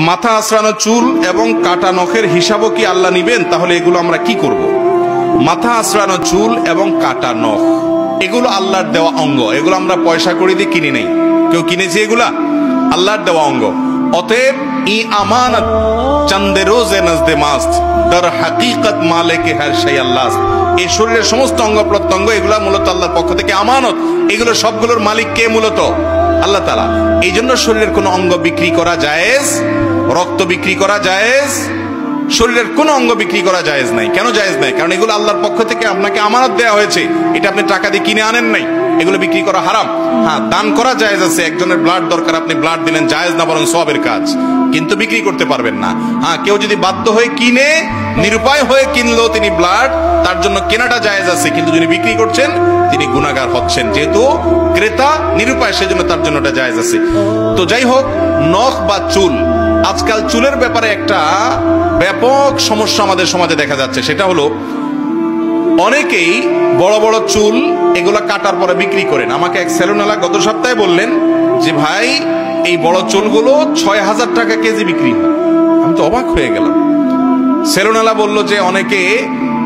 মাথা আঁচড়ানো চুল এবং কাটা নখের হিসাবও কি আল্লাহ নিবেন? তাহলে এগুলো আমরা কি করব? মাথা আঁচড়ানো চুল এবং কাটা নখ এগুলো আল্লাহর দেওয়া অঙ্গ, এগুলো আমরা পয়সা করে দিয়ে কিনে নেই। কেউ কিনেছে? এগুলা আল্লাহর দেওয়া অঙ্গ। অতএব ই আমানত চন্দে রোজে নজদে মাস্ত দর হাকিকত মালিকে হর শাই আল্লাহ। এই শরীরের সমস্ত অঙ্গ প্রত্যঙ্গ এগুলা মূলত আল্লাহর পক্ষ থেকে আমানত। এগুলো সবগুলোর মালিক কে? মূলত আল্লাহ তাআলা। এই জন্য শরীরের কোনো অঙ্গ বিক্রি করা জায়েজ, রক্ত বিক্রি করা জায়েজ, শরীরের কোনো অঙ্গ বিক্রি করা জায়েজ নাই। কেন জায়েজ নাই? কারণ এগুলো আল্লাহর পক্ষ থেকে আপনাকে আমানত দেওয়া হয়েছে, এটা আপনি টাকা দিয়ে কিনে আনেন নাই, এগুলো বিক্রি করা হারাম। হ্যাঁ, দান করা জায়েজ আছে, একজনের ব্লাড দরকার, আপনি ব্লাড দিলেন, জায়েজ না বরং সওয়াবের কাজ, কিন্তু বিক্রি করতে পারবেন না। হ্যাঁ, কেউ যদি বাধ্য হয়ে কিনে, নিরুপায় হয়ে কিনলো তিনি ব্লাড, তার জন্য কেনাটা জায়েজ আছে, কিন্তু যিনি বিক্রি করছেন তিনি গুনাহগার হচ্ছেন, যেহেতু ক্রেতা নিরুপায়, সেজন্য তার জন্য এটা জায়েজ আছে। তো যাই হোক, নখ বা চুল, আজকাল চুলের ব্যাপারে একটা ব্যাপক সমস্যা আমাদের সমাজে দেখা যাচ্ছে। সেটা হলো অনেকেই বড় বড় চুল এগুলা কাটার পরে বিক্রি করেন। আমাকে এক সেলুনওয়ালা গত সপ্তাহে বললেন যে ভাই এই বড় চুলগুলো 6000 টাকা কেজি বিক্রি হয়। আমি তো অবাক হয়ে গেলাম। সেলুনওয়ালা বলল যে অনেকে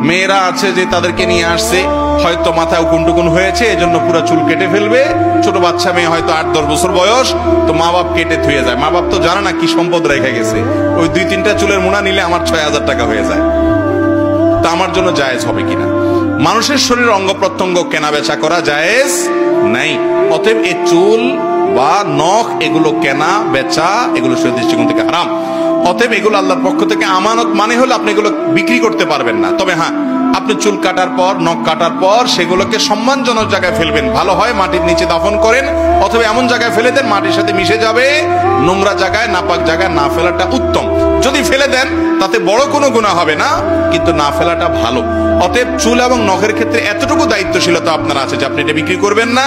মেয়েরা আছে যে তাদেরকে নিয়ে আসছে, হয়তো মাথায় উকুন হয়েছে, এজন্য পুরো চুল কেটে ফেলবে। ছোট বাচ্চা মেয়ে হয়তো 8-10 বছর বয়স, তো মা বাপ কেটে থুয়ে যায়। মা বাপ তো জানে না কি সম্পদ রেখে গেছে, ওই 2-3টা চুলের মোনা নিলে আমার 6000 টাকা হয়ে যায়। তা আমার জন্য জায়েজ হবে কিনা? মানুষের শরীরের অঙ্গ প্রত্যঙ্গ কেনা বেচা করা জায়েজ নাই। অতএব এই চুল বা নখ এগুলো কেনা বেচা এগুলো শরীর দৃষ্টিকোণ থেকে হারাম। অতএব এগুলো আল্লাহর পক্ষ থেকে আমানত, মানে হলো আপনি এগুলো বিক্রি করতে পারবেন না। তবে হ্যাঁ, আপনি চুল কাটার পর, নখ কাটার পর সেগুলোকে সম্মানজনক জায়গায় ফেলবেন। ভালো হয় মাটির নিচে দাফন করেন, অথবা এমন জায়গায় ফেলে দেন মাটির সাথে মিশে যাবে। নোংরা জায়গায়, নাপাক জায়গায় না ফেলাটা উত্তম। যদি ফেলে দেন তাতে বড় কোনো গুনাহ হবে না, কিন্তু না ফেলাটা ভালো। অতএব চুল এবং নখের ক্ষেত্রে এতটুকু দায়িত্বশীলতা আপনার আছে যে আপনি এটা বিক্রি করবেন না,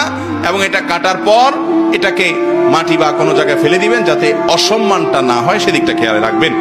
এবং এটা কাটার পর এটাকে মাটি বা কোনো জায়গায় ফেলে দিবেন যাতে অসম্মানটা না হয়, সেদিকটা খেয়াল রাখবেন।